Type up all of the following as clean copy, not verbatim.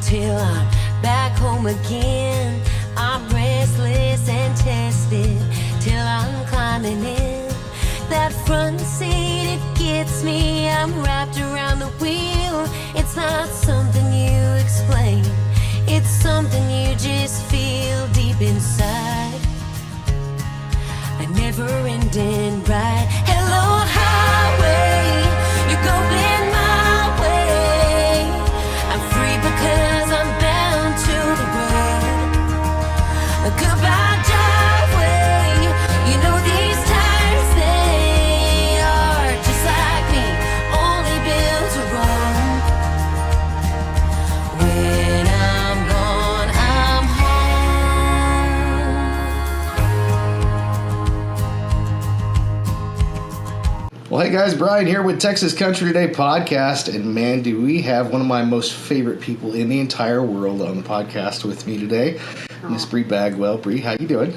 till I'm back home again. I'm restless and tested till I'm climbing in that front seat. It gets me, I'm wrapped around the wheel. It's not something you explain, it's something you just feel deep inside. A never-ending ride. Hello, highway, you're going my way. I'm free because I'm bound to the road. A goodbye driveway. You know these tires, they are just like me, only built to roam. When I'm gone, I'm home. Well, hey guys, Brian here with Texas Country Today podcast, and man, do we have one of my most favorite people in the entire world on the podcast with me today, Miss Bree Bagwell. Bree, how you doing?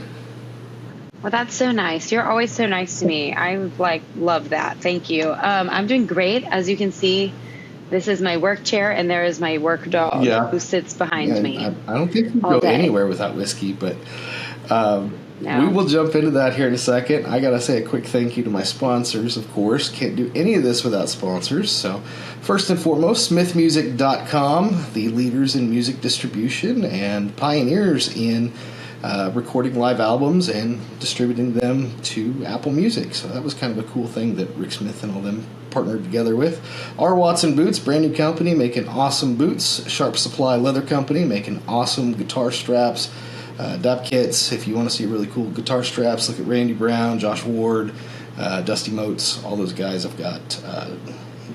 Well, that's so nice. You're always so nice to me. I love that. Thank you. I'm doing great. As you can see, this is my work chair, and there is my work dog who sits behind me. I don't think you go anywhere without whiskey, but we will jump into that here in a second. I gotta say a quick thank you to my sponsors, of course. Can't do any of this without sponsors. So first and foremost, smithmusic.com, the leaders in music distribution and pioneers in recording live albums and distributing them to Apple Music. So that was kind of a cool thing that Rick Smith and all them partnered together with. R. Watson Boots, brand new company making awesome boots. Sharp Supply Leather Company making awesome guitar straps. Dub kits. If you want to see really cool guitar straps, look at Randy Brown, Josh Ward, Dusty Motes. All those guys have got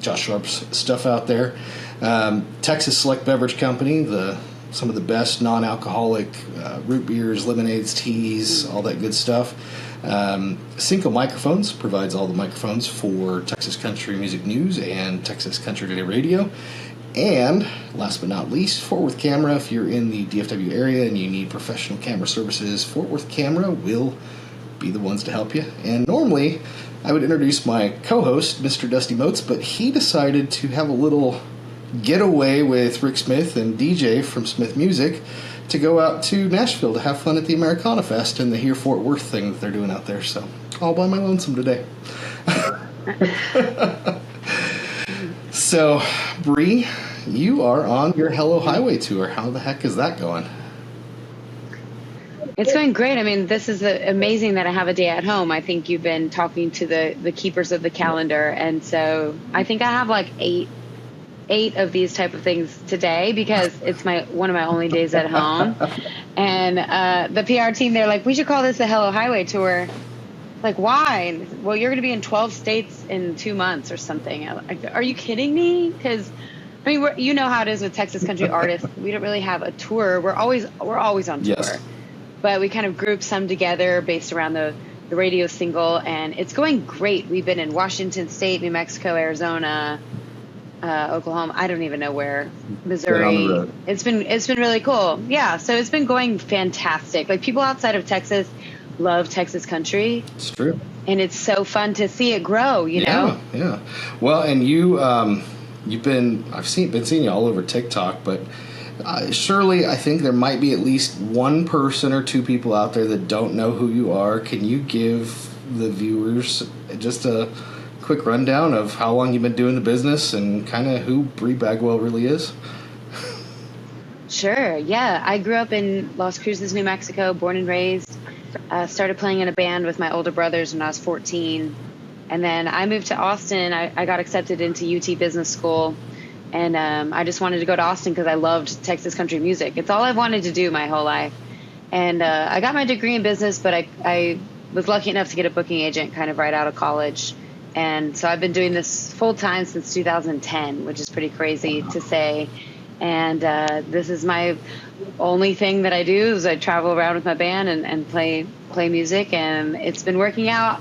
Josh Sharp's stuff out there. Texas Select Beverage Company, some of the best non-alcoholic root beers, lemonades, teas, all that good stuff. Cinco Microphones provides all the microphones for Texas Country Music News and Texas Country Today Radio. And last but not least, Fort Worth Camera. If you're in the DFW area and you need professional camera services, Fort Worth Camera will be the ones to help you. And normally, I would introduce my co-host, Mr. Dusty Motes, but he decided to have a little getaway with Rick Smith and DJ from Smith Music to go out to Nashville to have fun at the Americana Fest and the Here Fort Worth thing that they're doing out there. So, all by my lonesome today. So, Bree, you are on your Hello Highway tour. How the heck is that going? It's going great. I mean, this is amazing that I have a day at home. I think you've been talking to the keepers of the calendar, and so I think I have eight of these type of things today because it's one of my only days at home. And the PR team, they're like, we should call this the Hello Highway tour. Like, why? Well, you're going to be in 12 states in 2 months or something. Are you kidding me? Because, I mean, you know how it is with Texas country artists. We don't really have a tour. We're always on tour. Yes. But we kind of group some together based around the radio single, and it's going great. We've been in Washington State, New Mexico, Arizona, Oklahoma. I don't even know where. Missouri. It's been really cool. Yeah, so it's been going fantastic. Like, people outside of Texas love Texas country. It's true. And it's so fun to see it grow, you know? Yeah. Well, and you've been seeing you all over TikTok, but surely I think there might be at least one person or two people out there that don't know who you are. Can you give the viewers just a quick rundown of how long you've been doing the business and kind of who Bree Bagwell really is? Sure, yeah. I grew up in Las Cruces, New Mexico, born and raised. Started playing in a band with my older brothers when I was 14. And then I moved to Austin. I got accepted into UT Business School. And I just wanted to go to Austin because I loved Texas country music. It's all I've wanted to do my whole life. And I got my degree in business, but I was lucky enough to get a booking agent kind of right out of college. And so I've been doing this full time since 2010, which is pretty crazy to say. And this is my only thing that I do is I travel around with my band and play music. And it's been working out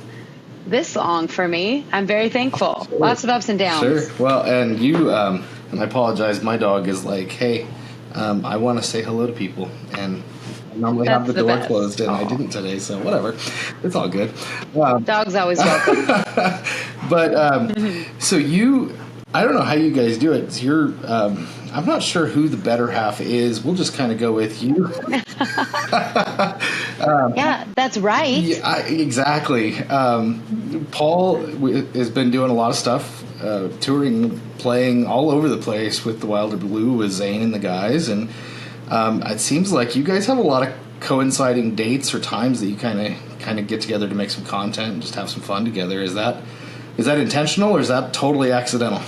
this long for me. I'm very thankful. Sure. Lots of ups and downs. Sure. Well, and you, and I apologize, my dog is like, hey, I want to say hello to people. And I normally have the door best. Closed, and I didn't today, so whatever. It's all good. Dog's always welcome. But so you, I don't know how you guys do it. You're, I'm not sure who the better half is. We'll just kind of go with you. Yeah, that's right. Yeah, exactly. Paul has been doing a lot of stuff, touring, playing all over the place with the Wilder Blue, with Zane and the guys, and it seems like you guys have a lot of coinciding dates or times that you kind of get together to make some content and just have some fun together. Is that intentional, or is that totally accidental?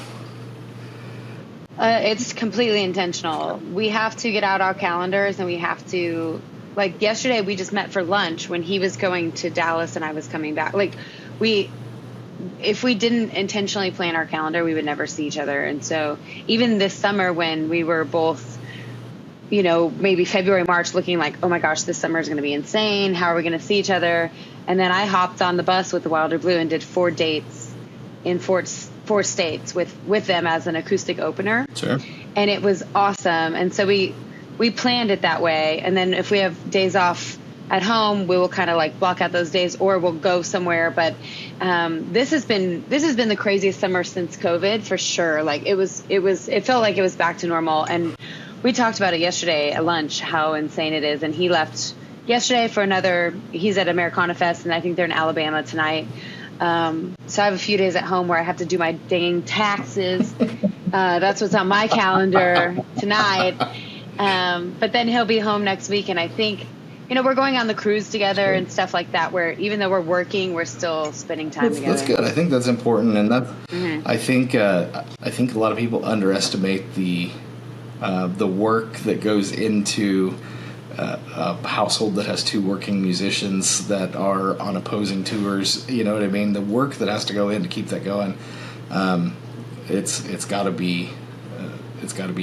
It's completely intentional. We have to get out our calendars, and we have to, like yesterday we just met for lunch when he was going to Dallas and I was coming back. Like if we didn't intentionally plan our calendar, we would never see each other. And so even this summer when we were both, maybe February, March, looking like, oh my gosh, this summer is going to be insane. How are we going to see each other? And then I hopped on the bus with the Wilder Blue and did 4 dates in four states with them as an acoustic opener. Sure. And it was awesome. And so we planned it that way. And then if we have days off at home, we will kind of like block out those days, or we'll go somewhere. But this has been the craziest summer since COVID, for sure. Like it felt like it was back to normal. And we talked about it yesterday at lunch, how insane it is. And he left yesterday for he's at Americana Fest, and I think they're in Alabama tonight. So I have a few days at home where I have to do my dang taxes. That's what's on my calendar tonight. But then he'll be home next week. And I think, we're going on the cruise together and stuff like that, where even though we're working, we're still spending time together. That's good. I think that's important. And that's, I think a lot of people underestimate the work that goes into a household that has 2 working musicians that are on opposing tours. You know what I mean? The work that has to go in to keep that going. It's got to be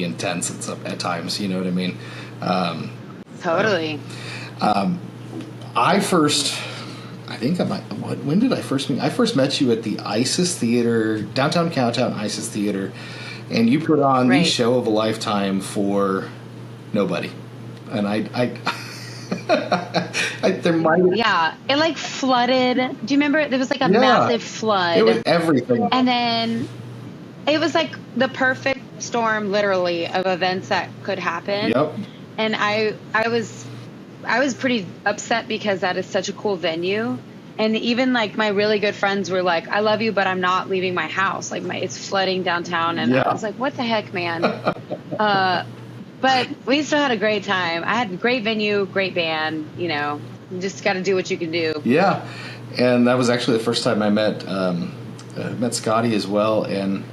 intense at times. You know what I mean? Totally. When did I first meet? I first met you at the ISIS Theater, downtown Cowtown ISIS Theater, and you put on the show of a lifetime for nobody. And there might it like flooded. Do you remember? There was like a massive flood. It was everything. And then it was like the perfect storm, literally, of events that could happen. Yep. And I was pretty upset because that is such a cool venue. And even like my really good friends were like, I love you, but I'm not leaving my house. Like it's flooding downtown. And I was like, what the heck, man? But we still had a great time. I had a great venue, great band, you just got to do what you can do. Yeah. And that was actually the first time I met Scotty as well. And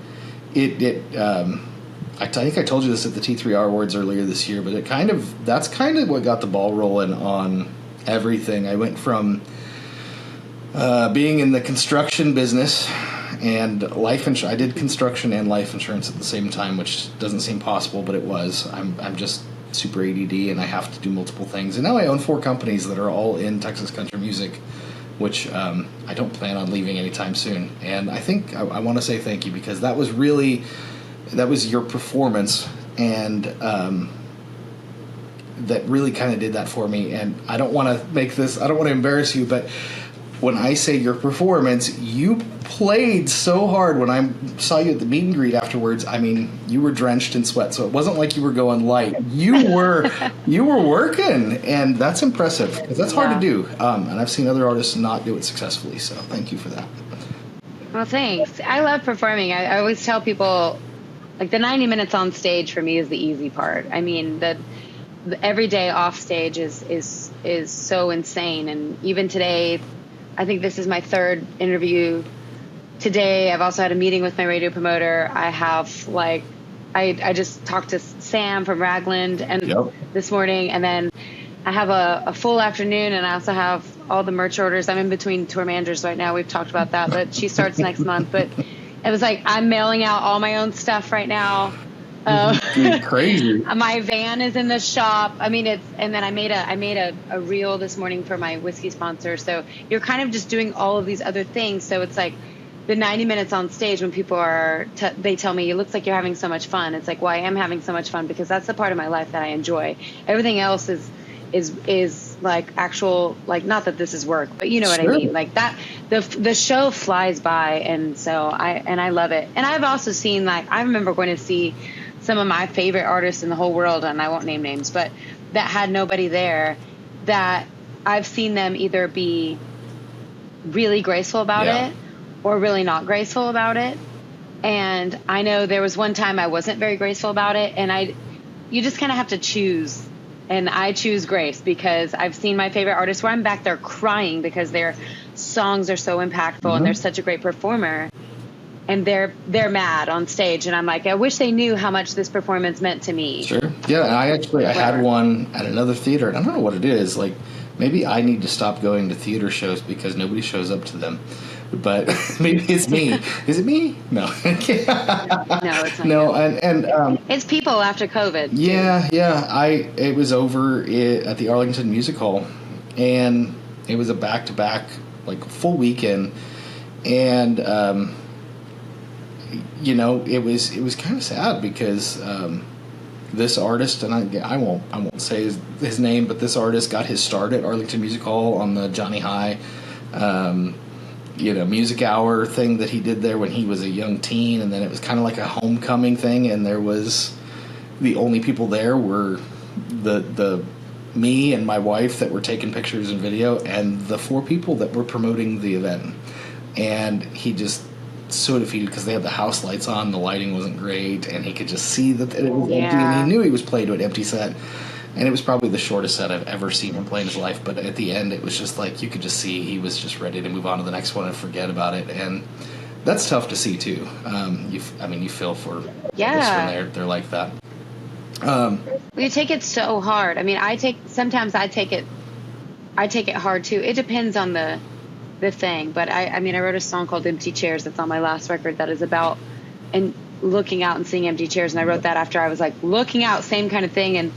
I think I told you this at the T3R Awards earlier this year, but that's kind of what got the ball rolling on everything. I went from being in the construction business and life insurance. I did construction and life insurance at the same time, which doesn't seem possible, but it was. I'm just super ADD, and I have to do multiple things. And now I own 4 companies that are all in Texas country music, which I don't plan on leaving anytime soon. And I think I want to say thank you, because that was your performance, and that really kind of did that for me. And I don't want to embarrass you, but when I say your performance, you played so hard. When I saw you at the meet and greet afterwards, I mean, you were drenched in sweat, so it wasn't like you were going light. You were working, and that's impressive, because that's hard to do. And I've seen other artists not do it successfully, so thank you for that. Well, thanks. I love performing. I always tell people, like, the 90 minutes on stage for me is the easy part. I mean, the every day off stage is so insane. And even today, I think this is my 3rd interview today. I've also had a meeting with my radio promoter. I have I just talked to Sam from Ragland and this morning, and then I have a full afternoon, and I also have all the merch orders. I'm in between tour managers right now. We've talked about that, but she starts next month. But it was like I'm mailing out all my own stuff right now. Crazy. My van is in the shop. I mean, and then I made a reel this morning for my whiskey sponsor. So you're kind of just doing all of these other things. So it's like the 90 minutes on stage when people they tell me, it looks like you're having so much fun. It's like, well, I am having so much fun because that's the part of my life that I enjoy. Everything else is is like actual, like, not that this is work, but you know what I Sure. mean? Like that, the show flies by. And so I love it. And I've also seen, like, I remember going to see some of my favorite artists in the whole world, and I won't name names, but that had nobody there, that I've seen them either be really graceful about it or really not graceful about it. And I know there was one time I wasn't very graceful about it, and you just kind of have to choose. And I choose grace, because I've seen my favorite artists where I'm back there crying because their songs are so impactful and they're such a great performer, and they're mad on stage, and I'm like, I wish they knew how much this performance meant to me. Sure. Yeah, I had one at another theater, and I don't know what it is. Like, maybe I need to stop going to theater shows because nobody shows up to them. But maybe it's me. Is it me? No. No, it's not. No, you. and It's people after COVID. yeah. It was over at the Arlington Music Hall, and it was a back-to-back, like, full weekend, and it was kind of sad because this artist, and I won't say his name, but this artist got his start at Arlington Music Hall on the Johnny High music hour thing that he did there when he was a young teen, and then it was kind of like a homecoming thing, and there was, the only people there were the me and my wife that were taking pictures and video, and the 4 people that were promoting the event. And he just sort of, because they had the house lights on, the lighting wasn't great, and he could just see that it was empty, and he knew he was playing to an empty set. And it was probably the shortest set I've ever seen him play in his life. But at the end, it was just like, you could just see he was just ready to move on to the next one and forget about it. And that's tough to see too. You feel for artists when they're like that. You take it so hard. I mean, sometimes I take it hard too. It depends on the thing. But I wrote a song called Empty Chairs that's on my last record that is about and looking out and seeing empty chairs. And I wrote that after I was like looking out, same kind of thing. And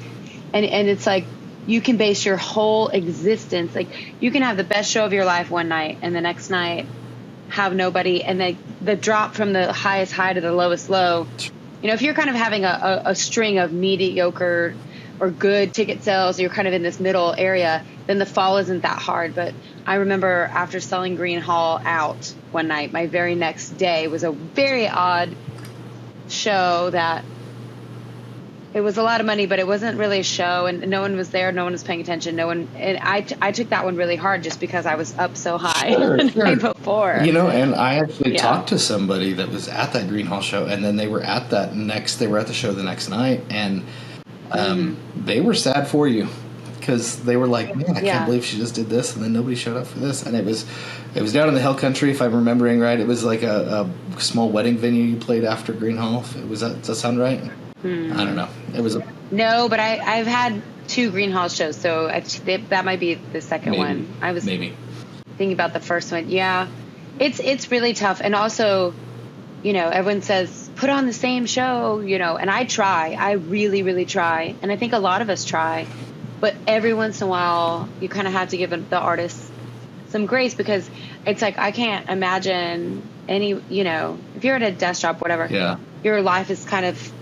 it's like, you can base your whole existence, like, you can have the best show of your life one night and the next night have nobody, and the drop from the highest high to the lowest low. If you're kind of having a string of mediocre or good ticket sales, you're kind of in this middle area, then the fall isn't that hard. But I remember after selling Green Hall out one night, my very next day was a very odd show that it was a lot of money, but it wasn't really a show, and no one was there. No one was paying attention. And I took that one really hard just because I was up so high the night before. And I actually talked to somebody that was at that Green Hall show, and then they were at the show the next night, and they were sad for you because they were like, man, I can't believe she just did this, and then nobody showed up for this. And it was down in the Hill Country, if I'm remembering right. It was like a small wedding venue you played after Green Hall. Does that sound right? I don't know. It was no, but I've had 2 Green Hall shows, so that might be the second one. I was thinking about the first one. Yeah, it's really tough, and also, everyone says put on the same show, and I try. I really, really try, and I think a lot of us try, but every once in a while, you kind of have to give the artist some grace, because it's like, I can't imagine any, if you're at a desk job, whatever, your life is kind of.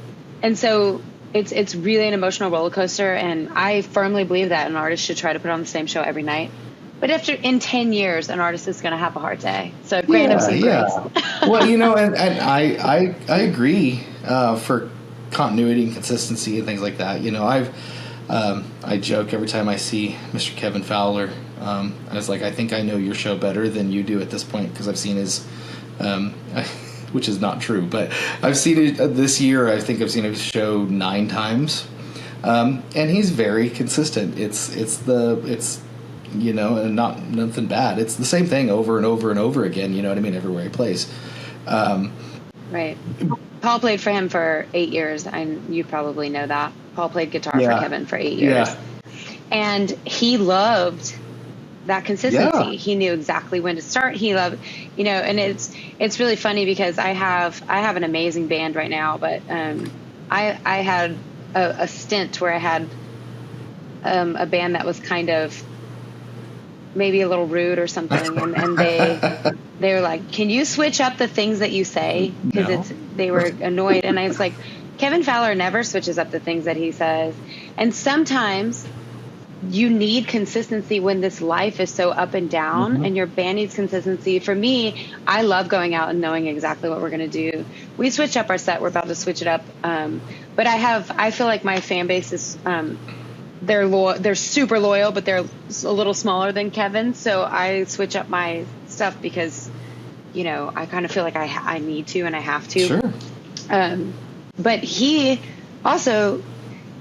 And so it's really an emotional roller coaster, and I firmly believe that an artist should try to put on the same show every night. But in 10 years, an artist is going to have a hard day. So grant them some grace. Well, and I agree for continuity and consistency and things like that. I joke every time I see Mr. Kevin Fowler. I was like, I think I know your show better than you do at this point, because I've seen his. Which is not true, but I've seen it this year. I think I've seen his show 9 times, and he's very consistent. It's and not nothing bad. It's the same thing over and over and over again. You know what I mean? Everywhere he plays. Right. Paul played for him for 8 years, and you probably know that. Paul played guitar for Kevin for 8 years, and he loved that consistency. He knew exactly when to start. He loved, and it's really funny because I have an amazing band right now, but I had a stint where I had a band that was kind of maybe a little rude or something, and they were like, can you switch up the things that you say? Because they were annoyed, and I was like, Kevin Fowler never switches up the things that he says, and sometimes you need consistency when this life is so up and down, and your band needs consistency. For me, I love going out and knowing exactly what we're going to do. We switch up our set. We're about to switch it up. But I feel like my fan base is, they're super loyal, but they're a little smaller than Kevin. So I switch up my stuff because, I kind of feel like I need to, and I have to. Sure. But he also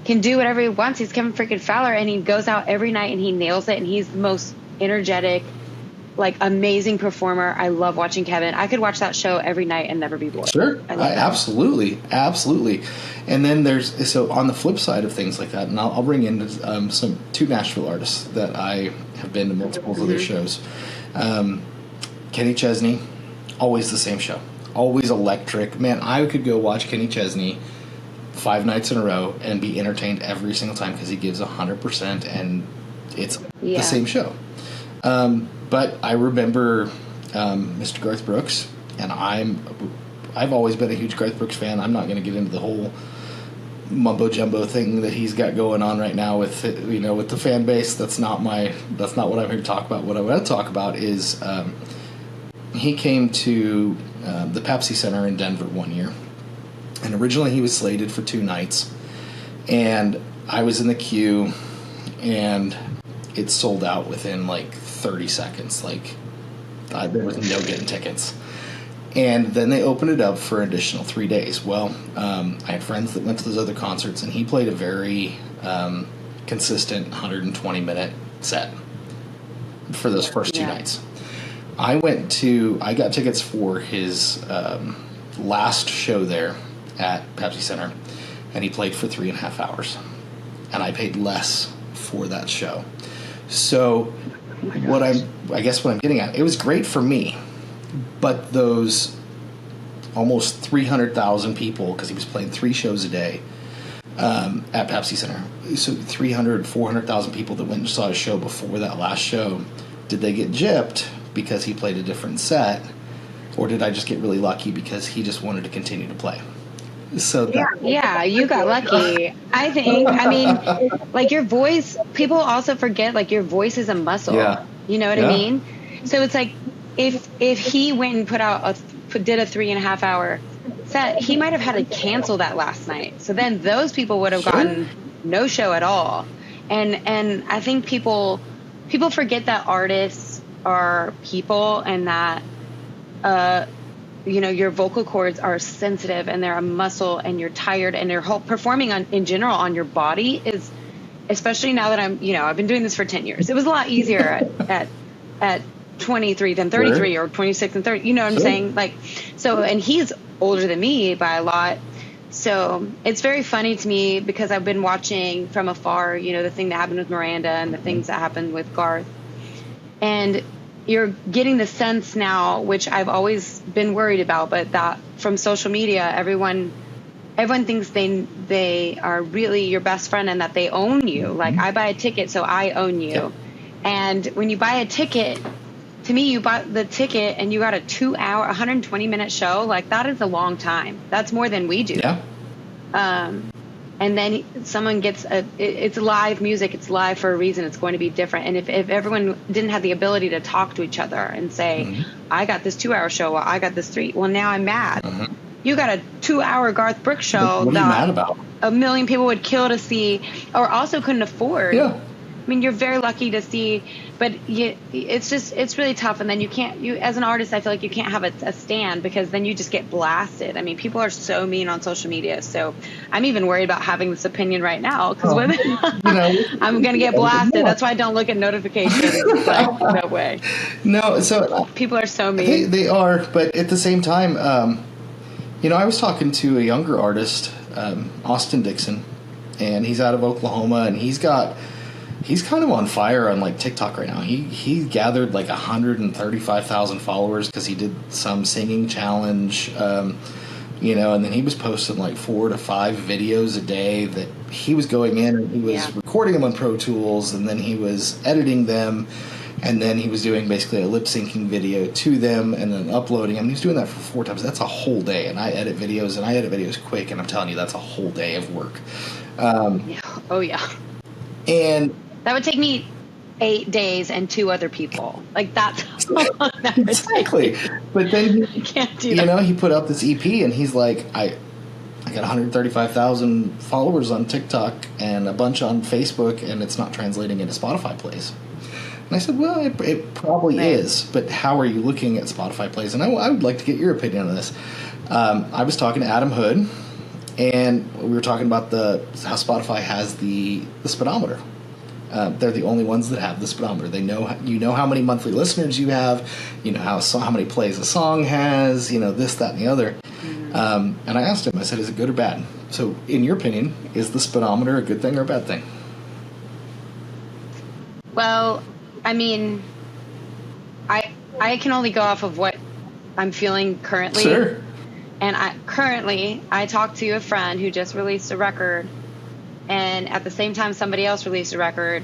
can do whatever he wants. He's Kevin freaking Fowler, and he goes out every night and he nails it, and he's the most energetic, like, amazing performer. I love watching Kevin. I could watch that show every night and never be bored. Sure. Absolutely. And then so on the flip side of things like that, and I'll bring in two Nashville artists that I have been to multiple of their shows. Kenny Chesney, always the same show. Always electric. Man, I could go watch Kenny Chesney 5 nights in a row and be entertained every single time because he gives 100%, and it's the same show. But I remember Mr. Garth Brooks, and I've always been a huge Garth Brooks fan. I'm not going to get into the whole mumbo jumbo thing that he's got going on right now with with the fan base. That's not what I'm here to talk about. What I want to talk about is he came to the Pepsi Center in Denver one year. And originally he was slated for 2 nights, and I was in the queue, and it sold out within like 30 seconds. Like, there was no getting tickets. And then they opened it up for an additional 3 days. Well, I had friends that went to those other concerts, and he played a very consistent 120-minute set for those first 2 nights. I got tickets for his last show there at Pepsi Center, and he played for 3.5 hours, and I paid less for that show. So what I'm getting at, it was great for me, but those almost 300,000 people, because he was playing 3 shows a day at Pepsi Center, so 400,000 people that went and saw his show before that last show, did they get gypped because he played a different set, or did I just get really lucky because he just wanted to continue to play? So you got lucky. I think. I mean, like, your voice, people also forget, like, your voice is a muscle. Yeah. You know what I mean? So it's like, if he went and did a 3.5 hour set, he might have had to cancel that last night. So then those people would have gotten no show at all. And I think people forget that artists are people, and that your vocal cords are sensitive, and they're a muscle, and you're tired, and your whole performing in general on your body is, especially now that I've been doing this for 10 years. It was a lot easier at 23 than 33 or 26 and 30. You know what I'm saying? Like, so, and he's older than me by a lot. So it's very funny to me because I've been watching from afar, the thing that happened with Miranda and the things that happened with Garth. And you're getting the sense now, which I've always been worried about, but that from social media, everyone thinks they are really your best friend and that they own you. Like, I buy a ticket, so I own you. Yep. And when you buy a ticket, to me, you bought the ticket and you got a 2-hour, 120-minute show. Like, that is a long time. That's more than we do. Yeah. And then someone gets it's live music. It's live for a reason. It's going to be different. And if everyone didn't have the ability to talk to each other and say, I got this 2-hour show, I got this 3, well, now I'm mad. You got a 2-hour Garth Brooks show what are you mad about? 1 million people would kill to see, or also couldn't afford. Yeah. I mean, you're very lucky to see, but it's really tough. And then you as an artist, I feel like you can't have a stand, because then you just get blasted. I mean, people are so mean on social media. So I'm even worried about having this opinion right now, because I'm going to get blasted. That's why I don't look at notifications. Like, no way. No, so people are so mean. They are, but at the same time, I was talking to a younger artist, Austin Dixon, and he's out of Oklahoma, and he's kind of on fire on, like, TikTok right now. He gathered like 135,000 followers because he did some singing challenge, and then he was posting like 4 to 5 videos a day that he was going in and he was recording them on Pro Tools, and then he was editing them, and then he was doing basically a lip syncing video to them and then uploading them. He's doing that for 4 times. That's a whole day, and I edit videos quick, and I'm telling you, that's a whole day of work. Oh yeah. And That would take me 8 days and 2 other people. Like, that's how long that would Exactly. take. But then, You can't do that. he put out this EP, and he's like, I got 135,000 followers on TikTok and a bunch on Facebook, and it's not translating into Spotify plays. And I said, well, it probably is, but how are you looking at Spotify plays? And I would like to get your opinion on this. I was talking to Adam Hood, and we were talking about how Spotify has the speedometer. They're the only ones that have the speedometer. They know how many monthly listeners you have, how many plays a song has, this, that, and the other. And I asked him, I said, is it good or bad? So, in your opinion, is the speedometer a good thing or a bad thing? Well, I mean, I can only go off of what I'm feeling currently. Sure. And I talked to a friend who just released a record, and at the same time somebody else released a record,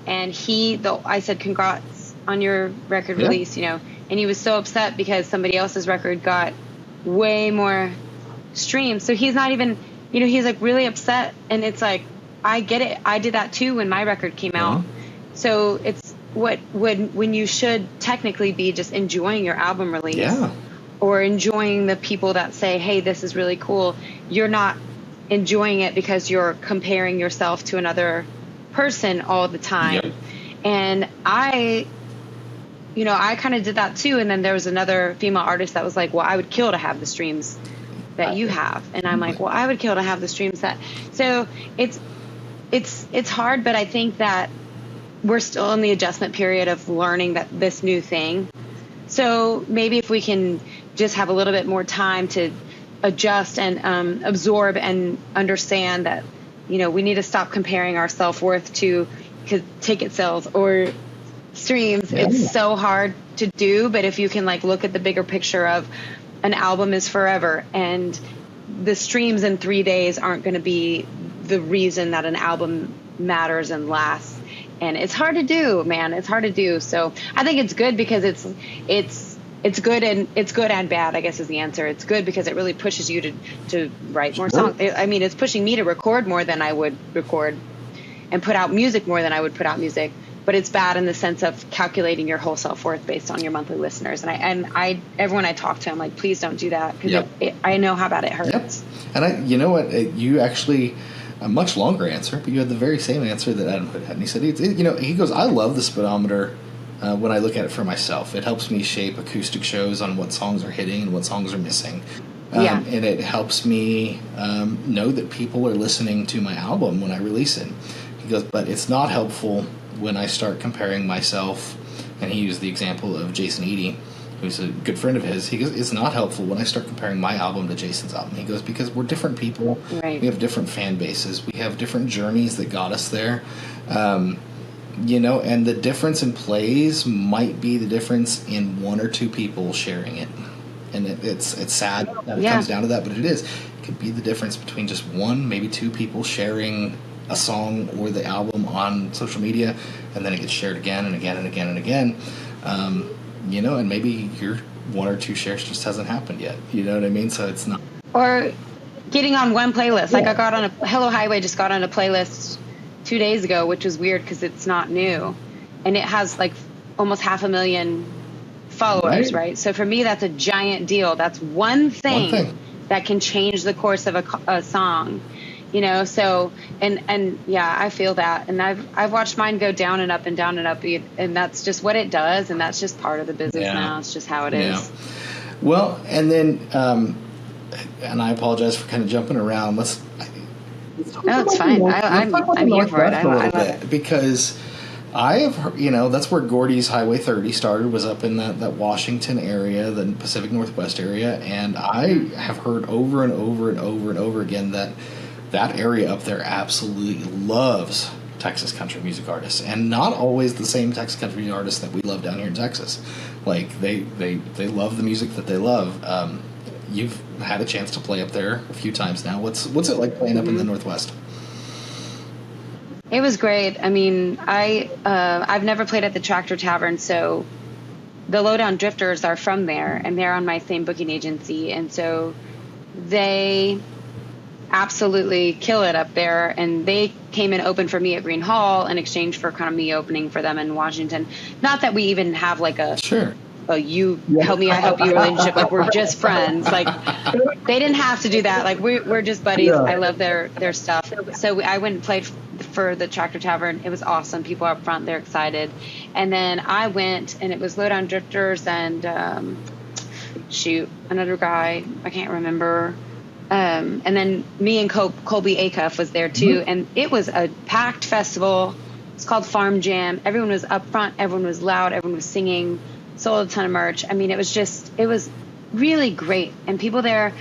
and I said, congrats on your record release, and he was so upset because somebody else's record got way more streams. So he's not even, he's like really upset, and it's like, I get it. I did that too when my record came out. So it's when you should technically be just enjoying your album release. Yeah. Or enjoying the people that say, hey, this is really cool. You're not enjoying it because you're comparing yourself to another person all the time. Yep. And I kind of did that too. And then there was another female artist that was like, well, I would kill to have the streams that you have. And I'm like, well, I would kill to have the streams that. So it's hard, but I think that we're still in the adjustment period of learning this new thing. So maybe if we can just have a little bit more time to adjust and absorb and understand that, we need to stop comparing our self-worth to ticket sales or streams. Yeah. It's so hard to do, but if you can look at the bigger picture of an album is forever, and the streams in 3 days aren't going to be the reason that an album matters and lasts. And it's hard to do, man. It's hard to do. So I think it's good because it's good and bad, I guess, is the answer. It's good because it really pushes you to write more songs. I mean, it's pushing me to record more than I would record and put out music more than I would put out music. But it's bad in the sense of calculating your whole self-worth based on your monthly listeners. And everyone I talk to, I'm like, please don't do that, because I know how bad it hurts. Yep. And you know what? You actually, a much longer answer, but you had the very same answer that Adam Hood had. And he said, he goes, I love the speedometer when I look at it for myself. It helps me shape acoustic shows on what songs are hitting and what songs are missing. And it helps me know that people are listening to my album when I release it. He goes, but it's not helpful when I start comparing myself, and he used the example of Jason Eady, who's a good friend of his. He goes, it's not helpful when I start comparing my album to Jason's album. He goes, because we're different people. Right. We have different fan bases. We have different journeys that got us there. And the difference in plays might be the difference in 1 or 2 people sharing it. And it's sad that it comes down to that, but it is. It could be the difference between just 1, maybe 2 people sharing a song or the album on social media, and then it gets shared again and again and again and again. And maybe your 1 or 2 shares just hasn't happened yet. You know what I mean? So it's not. Or getting on one playlist. Like I got on Hello Highway just got on a playlist 2 days ago, which was weird because it's not new. And it has almost 500,000 followers, right? So for me, that's a giant deal. That's one thing that can change the course of a song. So and I feel that, and I've watched mine go down and up and down and up, and that's just what it does, and that's just part of the business now. It's just how it is. Well, and then and I apologize for kind of jumping around. No, it's fine. I'm here for it. I love it because I have heard, that's where Gordy's Highway 30 started, was up in that Washington area, the Pacific Northwest area, and I have heard over and over and over and over again that area up there absolutely loves Texas country music artists, and not always the same Texas country artists that we love down here in Texas. They love the music that they love. You've had a chance to play up there a few times now. What's it like playing up in the Northwest? It was great. I mean, I've never played at the Tractor Tavern, so the Lowdown Drifters are from there, and they're on my same booking agency, and so they absolutely kill it up there. And they came and opened for me at Green Hall in exchange for kind of me opening for them in Washington. Not that we even have like a you help me, I help you relationship. Like we're just friends. Like they didn't have to do that. Like we're just buddies. Yeah. I love their stuff. So I went and played for the Tractor Tavern. It was awesome. People up front, they're excited. And then I went, and it was Lowdown Drifters and another guy, I can't remember. And then me and Colby Acuff was there too. Mm-hmm. And it was a packed festival. It's called Farm Jam. Everyone was up front. Everyone was loud. Everyone was singing. Sold a ton of merch. I mean, it was really great. And people there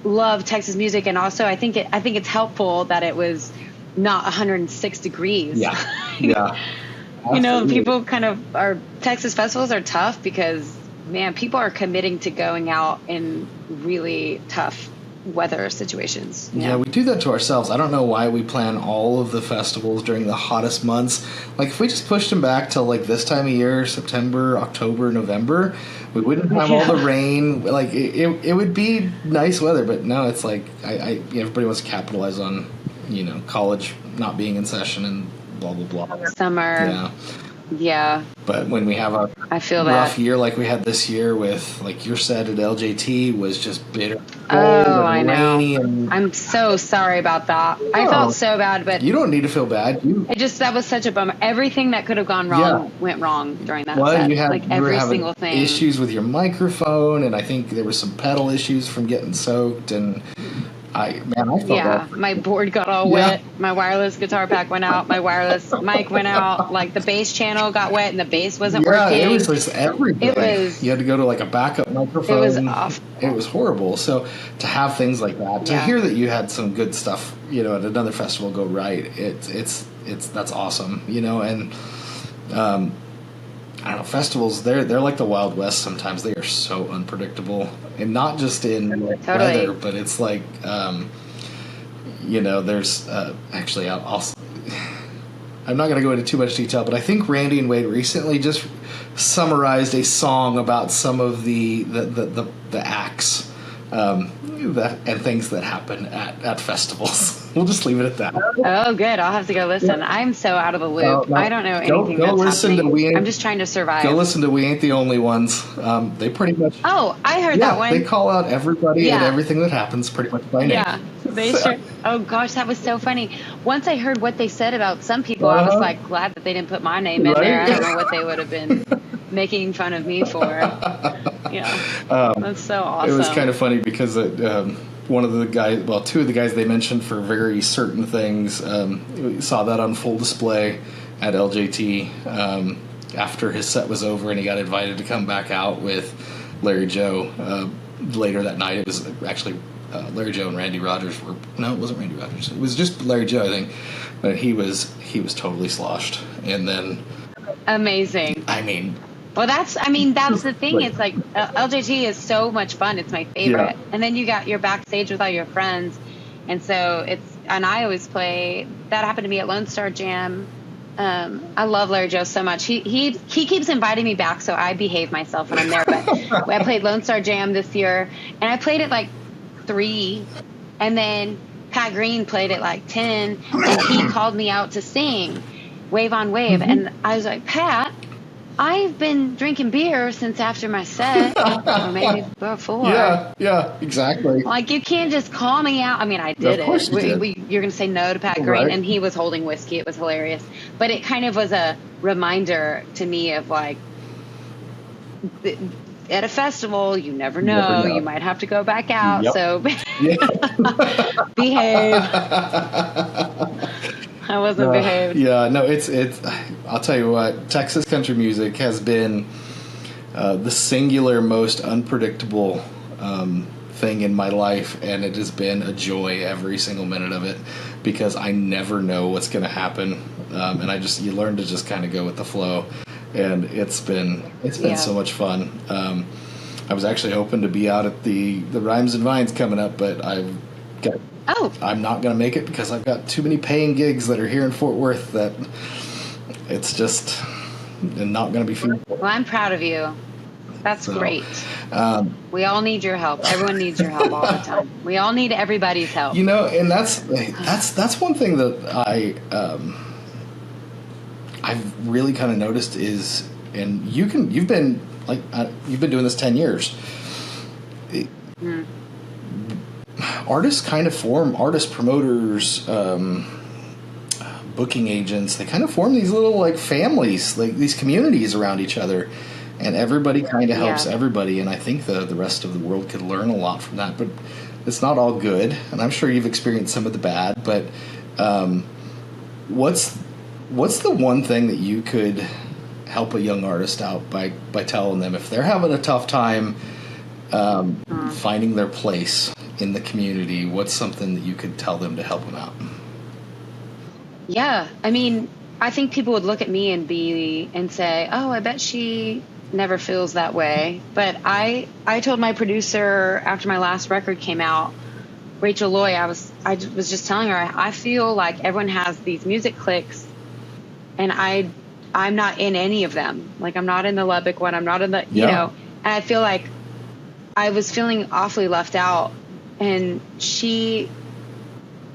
love Texas music. And also I think it's helpful that it was not 106 degrees. Yeah. Yeah. You know, people Texas festivals are tough because, man, people are committing to going out in really tough weather situations. Yeah, we do that to ourselves. I don't know why we plan all of the festivals during the hottest months. Like, if we just pushed them back till, like, this time of year, September, October, November, we wouldn't have all the rain. Like, it would be nice weather, but no, it's like, everybody wants to capitalize on, college not being in session and blah, blah, blah. Summer. Yeah. But when we have a rough year like we had this year with, like your set at LJT was just bitter. I know. I'm so sorry about that. No, I felt so bad, but... You don't need to feel bad. That was such a bummer. Everything that could have gone wrong went wrong during that set. You like every single thing. Issues with your microphone, and I think there were some pedal issues from getting soaked, and... I felt bad. My board got all wet. My wireless guitar pack went out. My wireless mic went out. Like the bass channel got wet and the bass wasn't working. Yeah, it was just everything. You had to go to like a backup microphone. It was awful. It was horrible. So to have things like that, to hear that you had some good stuff, at another festival go right, that's awesome. And I don't know, festivals, they're like the Wild West sometimes. They are so unpredictable. And not just in weather, but it's like, there's actually, I'm not going to go into too much detail, but I think Randy and Wade recently just summarized a song about some of the acts and things that happen at festivals. We'll just leave it at that. Oh, good. I'll have to go listen. I'm so out of the loop. I don't know anything that's happening. I'm just trying to survive. Go listen to We Ain't the Only Ones. They pretty much... Oh, I heard that one. They call out everybody and everything that happens pretty much by name. Yeah, they sure. Oh, gosh, that was so funny. Once I heard what they said about some people, I was like, glad that they didn't put my name in there. I don't know what they would have been making fun of me for. That's so awesome. It was kind of funny because one of the guys, two of the guys they mentioned for very certain things, we saw that on full display at LJT after his set was over, and he got invited to come back out with Larry Joe later that night. It was actually Larry Joe and Randy Rogers were... No, it wasn't Randy Rogers. It was just Larry Joe, I think. But he was totally sloshed. And then... Amazing. I mean... Well, that's the thing. It's like LJT is so much fun. It's my favorite. Yeah. And then you're backstage with all your friends. And so and I always play, that happened to me at Lone Star Jam. I love Larry Joe so much. He keeps inviting me back, so I behave myself when I'm there. But I played Lone Star Jam this year, and I played it like 3, and then Pat Green played it like 10, and he called me out to sing Wave on Wave. Mm-hmm. And I was like, Pat, I've been drinking beer since after my set, or maybe before. Yeah, exactly. Like, you can't just call me out. I mean, I did of course it. You did. You're going to say no to Pat Green, right. And he was holding whiskey. It was hilarious. But it kind of was a reminder to me of, like, at a festival, you never know. You might have to go back out. Yep. So behave. I wasn't behaved. Yeah, no, it's. I'll tell you what, Texas country music has been the singular most unpredictable thing in my life, and it has been a joy every single minute of it because I never know what's going to happen, and you learn to just kind of go with the flow, and it's been so much fun. I was actually hoping to be out at the Rhymes and Vines coming up, but I'm not going to make it because I've got too many paying gigs that are here in Fort Worth that it's just not going to be feasible. Well, I'm proud of you. That's great. We all need your help. Everyone needs your help all the time. We all need everybody's help. And that's one thing that I've really kind of noticed is, and you've been doing this 10 years. Artists kind of form, artist promoters, booking agents, they kind of form these little like families, like these communities around each other, and everybody kind of helps everybody. And I think the rest of the world could learn a lot from that, but it's not all good, and I'm sure you've experienced some of the bad. But what's the one thing that you could help a young artist out by telling them if they're having a tough time finding their place in the community? What's something that you could tell them to help them out? Yeah, I mean, I think people would look at me and say, "Oh, I bet she never feels that way." But I told my producer after my last record came out, Rachel Loy, I was just telling her, I feel like everyone has these music cliques, and I'm not in any of them. Like, I'm not in the Lubbock one. I'm not in the, you know, and I feel like I was feeling awfully left out. And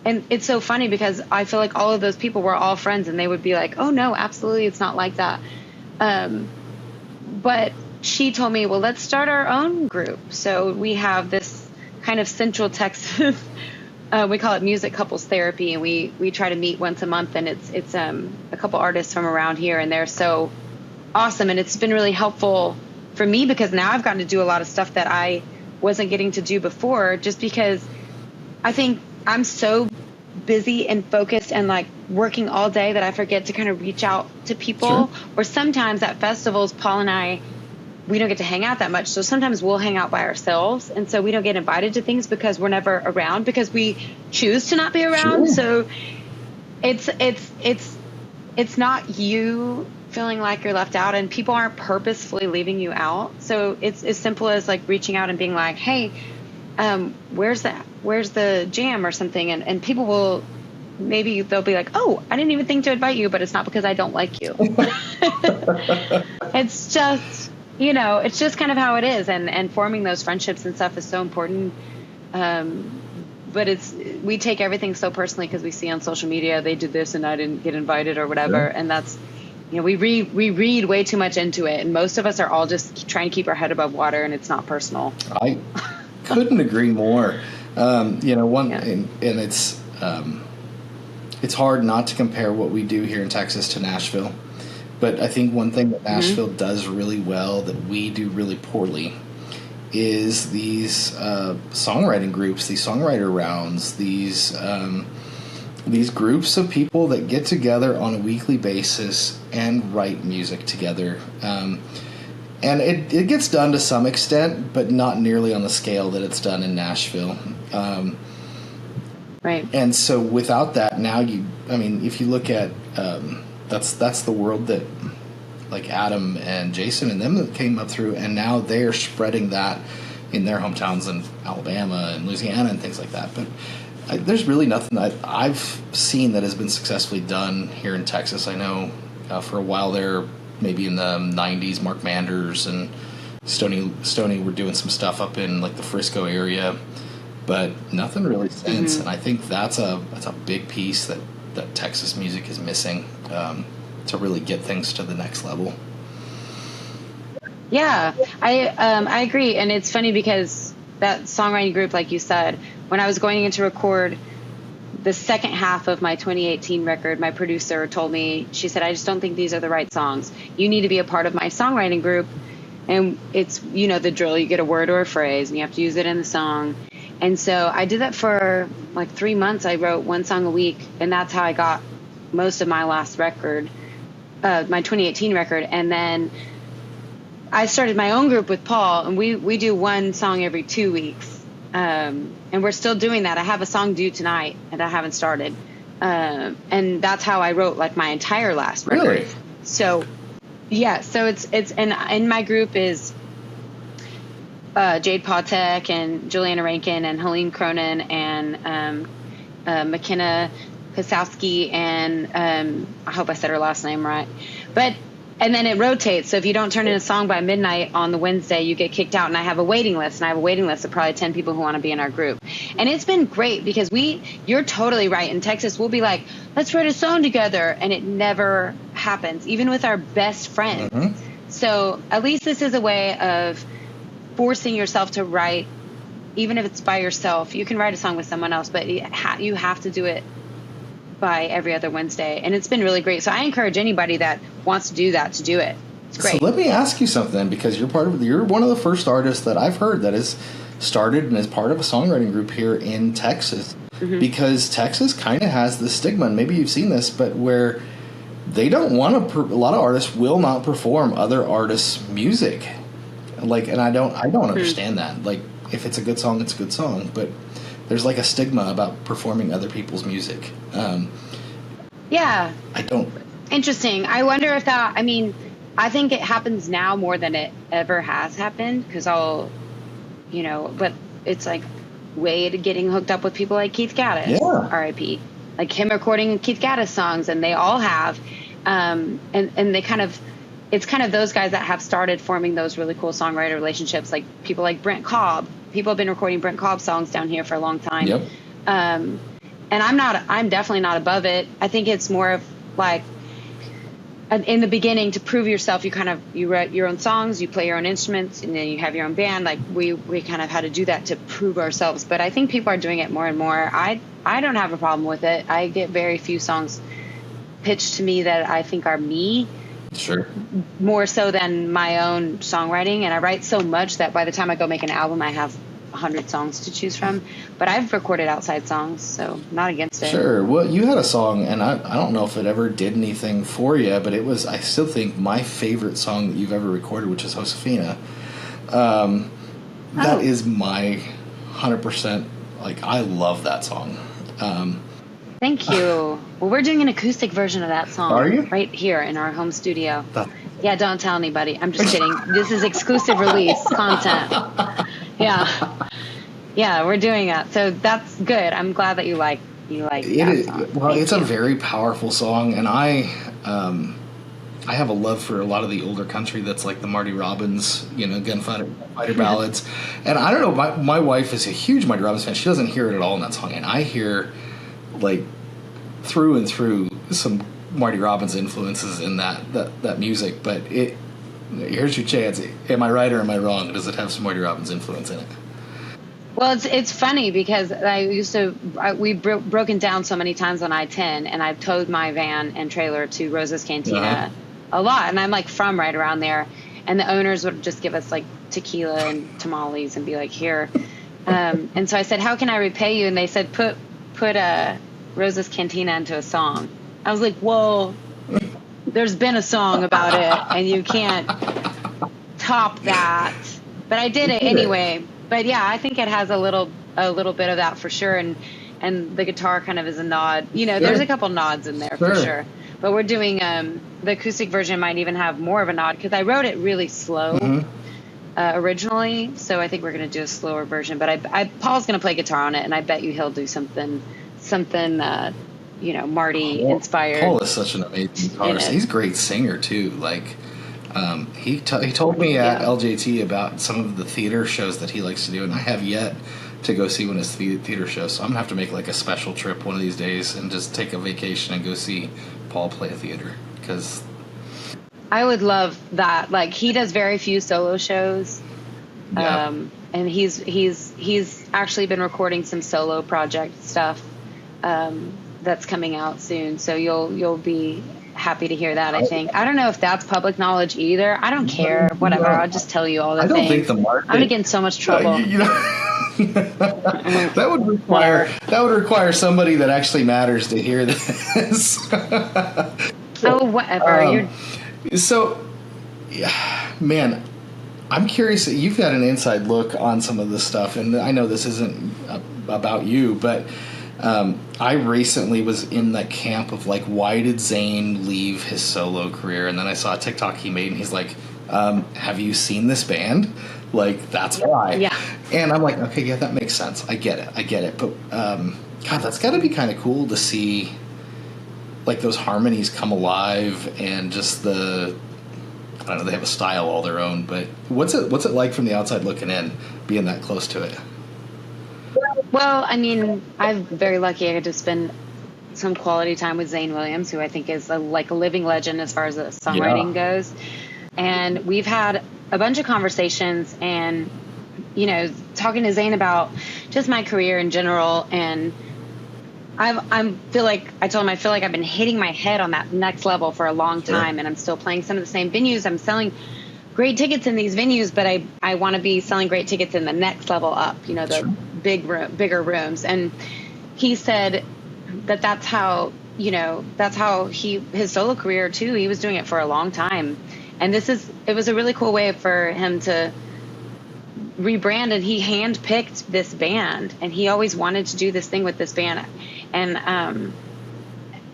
and it's so funny because I feel like all of those people were all friends, and they would be like, "Oh no, absolutely, it's not like that." But she told me, "Well, let's start our own group." So we have this kind of Central Texas, we call it Music Couples Therapy, and we try to meet once a month, and it's a couple artists from around here, and they're so awesome, and it's been really helpful for me because now I've gotten to do a lot of stuff that I wasn't getting to do before, just because I think I'm so busy and focused and like working all day that I forget to kind of reach out to people. Sure. Or sometimes at festivals, Paul and we don't get to hang out that much. So sometimes we'll hang out by ourselves. And so we don't get invited to things because we're never around, because we choose to not be around. Sure. So it's not you feeling like you're left out, and people aren't purposefully leaving you out. So it's as simple as like reaching out and being like, "Hey, where's the jam," or something. And people will, maybe they'll be like, "Oh, I didn't even think to invite you," but it's not because I don't like you. It's just, it's just kind of how it is. And forming those friendships and stuff is so important. But we take everything so personally because we see on social media, they did this and I didn't get invited or whatever. Sure. And that's, we read way too much into it. And most of us are all just trying to keep our head above water, and it's not personal. I couldn't agree more. And it's hard not to compare what we do here in Texas to Nashville. But I think one thing that Nashville does really well that we do really poorly is these songwriting groups, these songwriter rounds, these groups of people that get together on a weekly basis and write music together. And it gets done to some extent, but not nearly on the scale that it's done in Nashville. Right. And so without that, now if you look at, that's the world that like Adam and Jason and them that came up through, and now they're spreading that in their hometowns in Alabama and Louisiana and things like that. But there's really nothing that I've seen that has been successfully done here in Texas. I know for a while there, maybe in the 90s, Mark Manders and Stoney were doing some stuff up in like the Frisco area, but nothing really since. And I think that's a big piece that Texas music is missing to really get things to the next level. Yeah, I agree. And it's funny because that songwriting group, like you said, when I was going in to record the second half of my 2018 record, my producer told me, she said, "I just don't think these are the right songs. You need to be a part of my songwriting group." And it's, the drill, you get a word or a phrase and you have to use it in the song. And so I did that for like 3 months. I wrote one song a week, and that's how I got most of my last record, my 2018 record. And then I started my own group with Paul, and we do one song every 2 weeks. And we're still doing that. I have a song due tonight and I haven't started. And that's how I wrote like my entire last record. Really? So yeah, so it's, and in my group is, Jade Pautek and Juliana Rankin and Helene Cronin and, McKenna Kosowski and, I hope I said her last name right, but And then it rotates. So if you don't turn in a song by midnight on the Wednesday, you get kicked out. And I have a waiting list. And I have a waiting list of probably 10 people who want to be in our group. And it's been great because you're totally right. In Texas, we'll be like, let's write a song together. And it never happens, even with our best friends. Mm-hmm. So at least this is a way of forcing yourself to write, even if it's by yourself. You can write a song with someone else, but you have to do it by every other Wednesday, and it's been really great. So I encourage anybody that wants to do that to do it. It's great. So let me ask you something, because you're one of the first artists that I've heard that has started and is part of a songwriting group here in Texas. Mm-hmm. Because Texas kind of has this stigma, and maybe you've seen this, but where they don't want to. A lot of artists will not perform other artists' music. Like, and I don't understand that. Like, if it's a good song, it's a good song, but there's like a stigma about performing other people's music. Yeah. I don't. Interesting. I wonder if that, I think it happens now more than it ever has happened, because but it's like way to getting hooked up with people like Keith Gaddis, R.I.P. Like him recording Keith Gaddis songs, and they all have, and they it's kind of those guys that have started forming those really cool songwriter relationships, like people like Brent Cobb. People have been recording Brent Cobb songs down here for a long time. Yep. And I'm definitely not above it. I think it's more of like, in the beginning, to prove yourself, you write your own songs, you play your own instruments, and then you have your own band. Like we kind of had to do that to prove ourselves. But I think people are doing it more and more. I don't have a problem with it. I get very few songs pitched to me that I think are me. Sure. More so than my own songwriting. And I write so much that by the time I go make an album, I have 100 songs to choose from. But I've recorded outside songs, so not against it. Sure. Well, you had a song, and I don't know if it ever did anything for you, but it was, I still think, my favorite song that you've ever recorded, which is Josefina. That is my 100%, like, I love that song. Thank you. Well, we're doing an acoustic version of that song. Are you? Right here in our home studio. Yeah, don't tell anybody. I'm just kidding. This is exclusive release content. Yeah, we're doing that. So that's good. I'm glad that you like that song. Well, it's a very powerful song, and I have a love for a lot of the older country that's like the Marty Robbins, gunfighter ballads. And I don't know, my wife is a huge Marty Robbins fan. She doesn't hear it at all in that song, and I hear like through and through some Marty Robbins influences in that music. But here's your chance. Am I right or am I wrong? Does it have some Marty Robbins influence in it? Well, it's funny because we've broken down so many times on I-10, and I've towed my van and trailer to Rosa's Cantina a lot, and I'm like from right around there, and the owners would just give us like tequila and tamales and be like, here. And so I said, how can I repay you? And they said, put Rosa's Cantina into a song. I was like, whoa, there's been a song about it, and you can't top that. But I did it anyway. But yeah, I think it has a little bit of that for sure, and the guitar kind of is a nod. There's a couple nods in there for sure. But we're doing the acoustic version might even have more of a nod, because I wrote it really slow originally, so I think we're going to do a slower version. But Paul's going to play guitar on it, and I bet you he'll do something Marty inspired. Paul is such an amazing guitarist. He's a great singer too. Like, he told me at LJT about some of the theater shows that he likes to do, and I have yet to go see one of his theater shows. So I'm gonna have to make like a special trip one of these days and just take a vacation and go see Paul play a theater, because I would love that. Like, he does very few solo shows. Yeah. And he's actually been recording some solo project stuff that's coming out soon. So you'll be happy to hear that, I think. I don't know if that's public knowledge either. I don't care. Whatever. I'll just tell you all the things. I don't think the market. I'm gonna get in so much trouble. That would require somebody that actually matters to hear this. Oh, whatever. So, yeah, man, I'm curious. You've got an inside look on some of this stuff, and I know this isn't about you, but I recently was in that camp of like, why did Zayn leave his solo career? And then I saw a TikTok he made, and he's like, have you seen this band? Like, that's why. Yeah. And I'm like, okay, yeah, that makes sense. I get it. But God, that's got to be kind of cool to see, like, those harmonies come alive, and just the I don't know, they have a style all their own. But what's it like from the outside looking in, being that close to it? Well, I mean, I'm very lucky. I get to spend some quality time with Zane Williams, who I think is like a living legend as far as the songwriting goes. And we've had a bunch of conversations and, you know, talking to Zane about just my career in general. And I feel like I've been hitting my head on that next level for a long time. And I'm still playing some of the same venues. I'm selling great tickets in these venues, but I want to be selling great tickets in the next level up, you know, the bigger rooms. And he said that's how his solo career too. He was doing it for a long time. And it was a really cool way for him to rebrand, and he handpicked this band, and he always wanted to do this thing with this band. And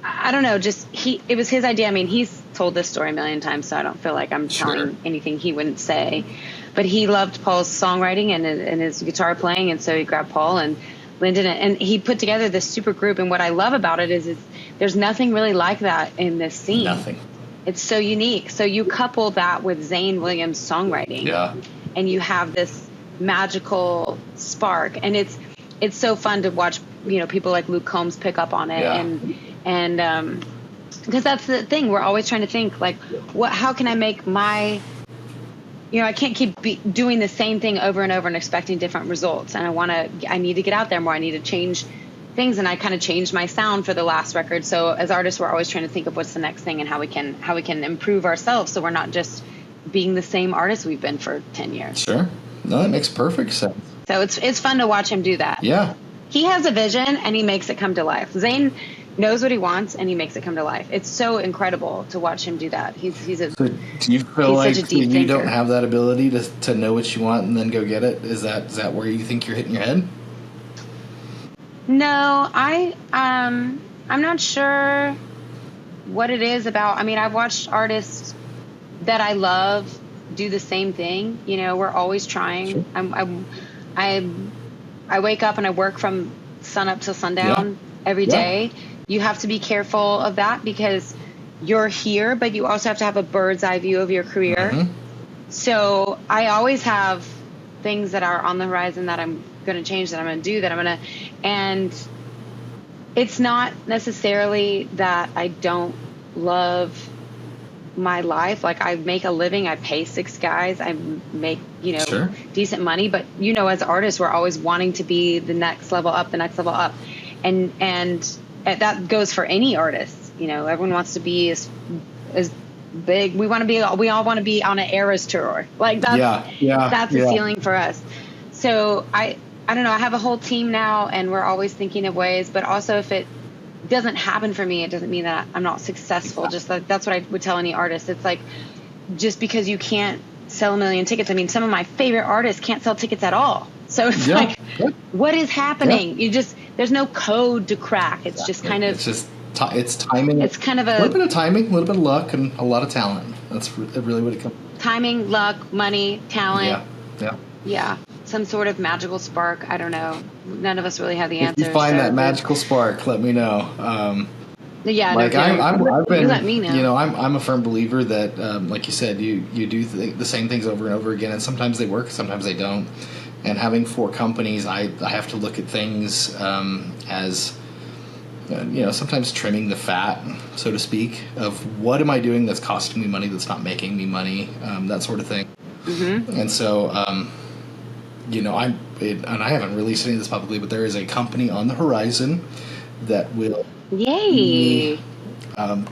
I don't know, it was his idea. I mean, he's told this story a million times, so I don't feel like I'm telling anything he wouldn't say. But he loved Paul's songwriting and his guitar playing, and so he grabbed Paul and Lyndon, and he put together this super group. And what I love about it is there's nothing really like that in this scene. Nothing. It's so unique. So you couple that with Zane Williams' songwriting, and you have this magical spark. And it's so fun to watch, you know, people like Luke Combs pick up on it, and because that's the thing. We're always trying to think like, how can I make my, you know, I can't keep doing the same thing over and over and expecting different results. And I need to get out there more. I need to change things. And I kind of changed my sound for the last record. So as artists, we're always trying to think of what's the next thing and how we can improve ourselves. So we're not just being the same artist we've been for 10 years. Sure. No, that makes perfect sense. So it's fun to watch him do that. Yeah. He has a vision and he makes it come to life. Zane knows what he wants and he makes it come to life. It's so incredible to watch him do that. So do you feel like you don't have that ability to know what you want and then go get it? Is that where you think you're hitting your head? No, I'm not sure what it is about. I mean, I've watched artists that I love do the same thing. You know, we're always trying. Sure. I wake up and I work from sun up to sundown every day. You have to be careful of that because you're here, but you also have to have a bird's eye view of your career. Mm-hmm. So I always have things that are on the horizon that I'm going to change, that I'm going to do, and it's not necessarily that I don't love my life. Like, I make a living, I pay 6 guys, I make, you know, sure, decent money, but you know, as artists, we're always wanting to be the next level up, and that goes for any artist. You know, everyone wants to be as big. We all want to be on an Eras tour. Like that's a ceiling for us. So I don't know. I have a whole team now, and we're always thinking of ways. But also, if it doesn't happen for me, it doesn't mean that I'm not successful. Yeah. Just like, that's what I would tell any artist. It's like, just because you can't sell 1 million tickets. I mean, some of my favorite artists can't sell tickets at all. So it's like, what is happening? Yeah. There's no code to crack. It's just kind of. It's just it's timing. It's kind of a little bit of timing, a little bit of luck, and a lot of talent. That's really what it comes. Timing, luck, money, talent. Yeah. Some sort of magical spark. I don't know. None of us really have the answer. If you find that magical spark, let me know. I've been. Let me know. You know, I'm a firm believer that, like you said, you do the same things over and over again, and sometimes they work, sometimes they don't. And having 4 companies, I have to look at things as, you know, sometimes trimming the fat, so to speak, of what am I doing that's costing me money, that's not making me money, that sort of thing. Mm-hmm. And so, you know, and I haven't released any of this publicly, but there is a company on the horizon that will be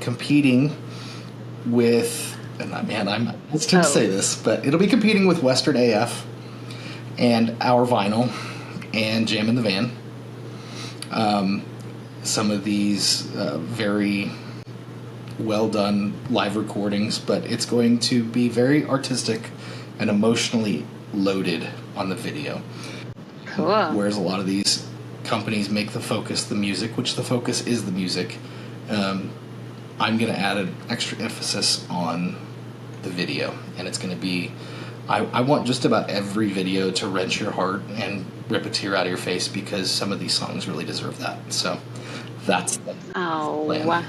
competing with, and man, I'm hesitant to say this, but it'll be competing with Western AF and Our Vinyl and Jam in the Van. Some of these very well done live recordings, but it's going to be very artistic and emotionally loaded on the video. Cool. Whereas a lot of these companies make the focus the music, which the focus is the music. I'm going to add an extra emphasis on the video, and it's going to be, I want just about every video to wrench your heart and rip a tear out of your face, because some of these songs really deserve that. So that's the plan. Wow.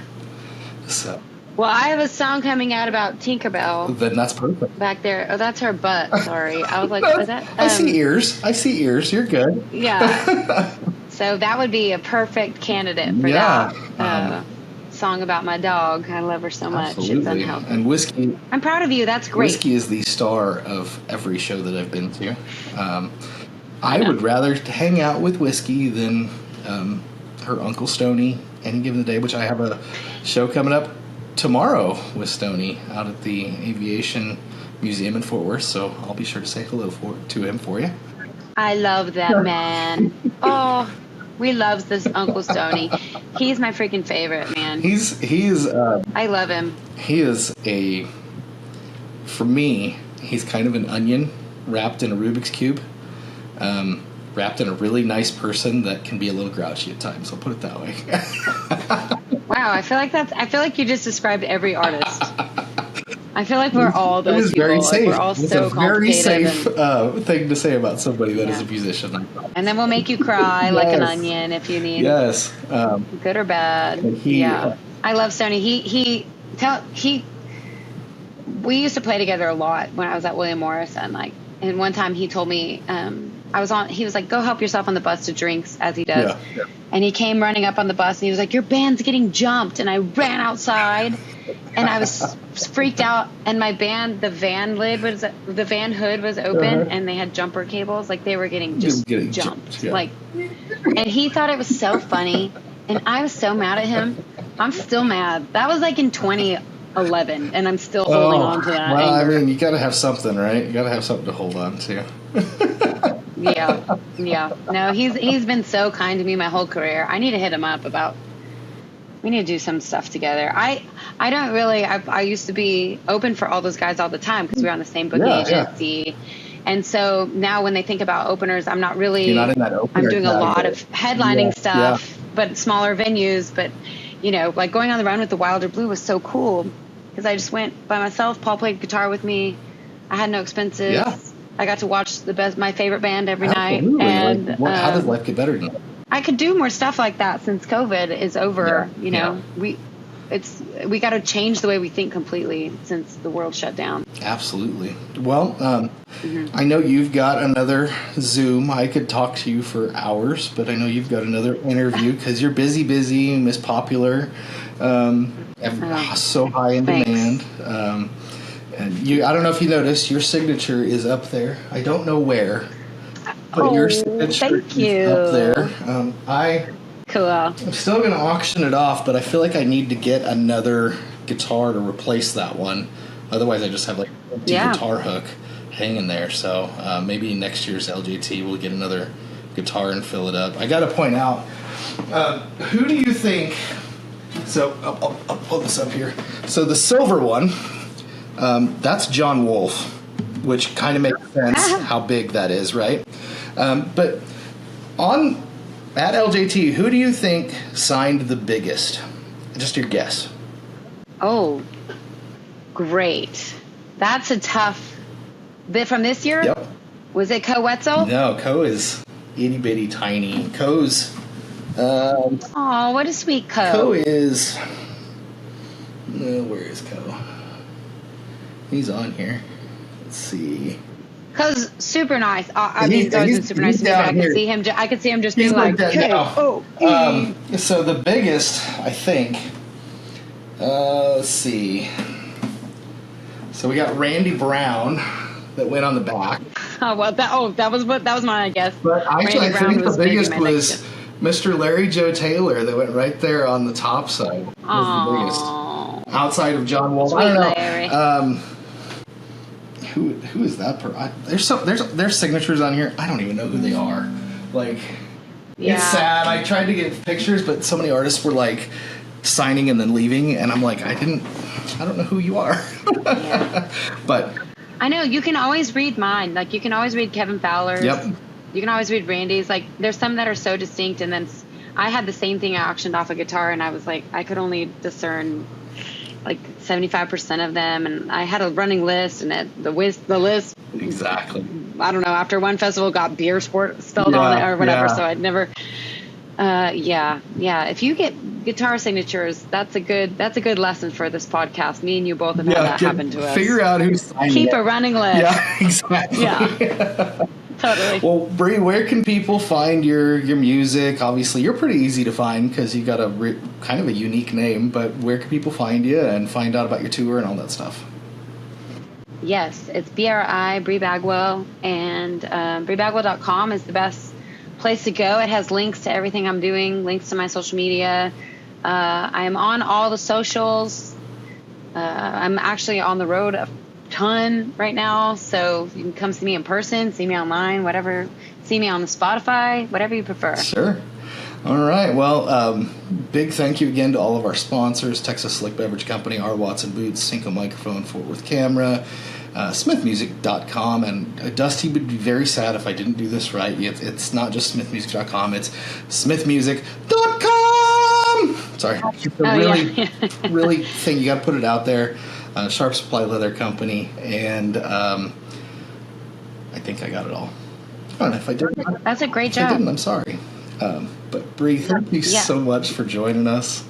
So Well, I have a song coming out about Tinkerbell Then that's perfect. back there. Oh, that's her butt. Sorry. I was like, No, is that? I see ears. I see ears. You're good. Yeah. So that would be a perfect candidate for Yeah, that song about my dog. I love her so much. It's Absolutely. unhealthy. And whiskey. I'm proud of you. That's great. Whiskey is the star of every show that I've been to. I would rather hang out with Whiskey than her Uncle Stoney any given day, which I have a show coming up tomorrow with Stoney out at the Aviation Museum in Fort Worth, so I'll be sure to say hello to him for you. I love that man. Oh, we love this Uncle Stoney. He's my freaking favorite, man. I love him. He is for me, he's kind of an onion wrapped in a Rubik's Cube. Wrapped in a really nice person that can be a little grouchy at times. I'll put it that way. Wow, I feel like you just described every artist. I feel like we're all those It was people. very safe. Like we're all it's so a very safe complicated thing to say about somebody that is a musician. and then we'll make you cry like an Yes. onion if you need. Yes. Good or bad. I love Stoney. We used to play together a lot when I was at William Morris, and one time he told me, he was like, go help yourself on the bus to drinks, as he does. Yeah. And he came running up on the bus and he was like, your band's getting jumped. And I ran outside and I was freaked out. And my band, the van hood was open and they had jumper cables. Like they were getting jumped. Yeah. And he thought it was so funny. And I was so mad at him. I'm still mad. That was like in 2011 and I'm still holding on to that. Well, anger. I mean, you got to have something, right? You got to have something to hold on to. Yeah. No, he's been so kind to me my whole career. I need to hit him up we need to do some stuff together. I don't really, I used to be open for all those guys all the time because we were on the same booking agency. Yeah. And so now when they think about openers, I'm not really, you're not in that opener I'm doing a lot of headlining stuff, yeah. but smaller venues. But, like going on the run with the Wilder Blue was so cool because I just went by myself. Paul played guitar with me. I had no expenses. Yeah. I got to watch my favorite band every night. And how does life get better than that? I could do more stuff like that since COVID is over. Yeah. We got to change the way we think completely since the world shut down. Absolutely. Well, I know you've got another Zoom. I could talk to you for hours, but I know you've got another interview because you're busy, Miss Popular, so high in demand. And I don't know if you noticed, your signature is up there. I don't know where, but your signature is up there. Cool. I'm still going to auction it off, but I feel like I need to get another guitar to replace that one. Otherwise, I just have like a guitar hook hanging there. So maybe next year's LJT we'll get another guitar and fill it up. I got to point out, who do you think? So I'll pull this up here. So the silver one. That's John Wolfe, which kind of makes sense how big that is, right? But at LJT, who do you think signed the biggest? Just your guess. Oh, great. That's a tough bit from this year? Yep. Was it Co Wetzel? No, Co is itty bitty tiny. Co's what a sweet Co. Co is where is Co? He's on here. Let's see. Co's super nice. He's always been super nice to me. But I could see him just being like, hey, so the biggest, I think. Let's see. So we got Randy Brown that went on the back. That was mine, I guess. But actually, I think the biggest was Mr. Larry Joe Taylor that went right there on the top side. Was the biggest. Outside of John Wolfe. I don't know. Larry. Who is that there's signatures on here. I don't even know who they are. It's sad. I tried to get pictures, but so many artists were like signing and then leaving, and I'm like, I don't know who you are. But I know you can always read mine. Like you can always read Kevin Fowler's. Yep. You can always read Randy's. Like there's some that are so distinct, and then I had the same thing. I auctioned off a guitar, and I was like, I could only discern like 75% of them, and I had a running list, and the list exactly. I don't know. After one festival, got beer sport spelled on it or whatever. So I'd never. If you get guitar signatures. That's a good lesson for this podcast. Me and you both have had that happen to us. Figure out who's signing Keep it. a running list. Yeah, exactly. Yeah. Totally. Well, Bree, where can people find your music? Obviously, you're pretty easy to find because you got a kind of a unique name. But where can people find you and find out about your tour and all that stuff? Yes, it's BRI, Bree Bagwell, and BreeBagwell.com is the best place to go. It has links to everything I'm doing, links to my social media. I am on all the socials. I'm actually on the road a ton right now, so you can come see me in person, see me online, whatever. See me on the Spotify, whatever you prefer. Sure. All right. Well, big thank you again to all of our sponsors: Texas Slick Beverage Company, R. Watson Boots, Cinco Microphone, Fort Worth Camera, SmithMusic.com. And Dusty would be very sad if I didn't do this right. It's not just SmithMusic.com; it's SmithMusic.com. Sorry, really thing. You got to put it out there. Sharp Supply Leather Company, and I think I got it all. I don't know if I didn't. That's a great job. If I didn't, I'm sorry. But Bree, thank you so much for joining us.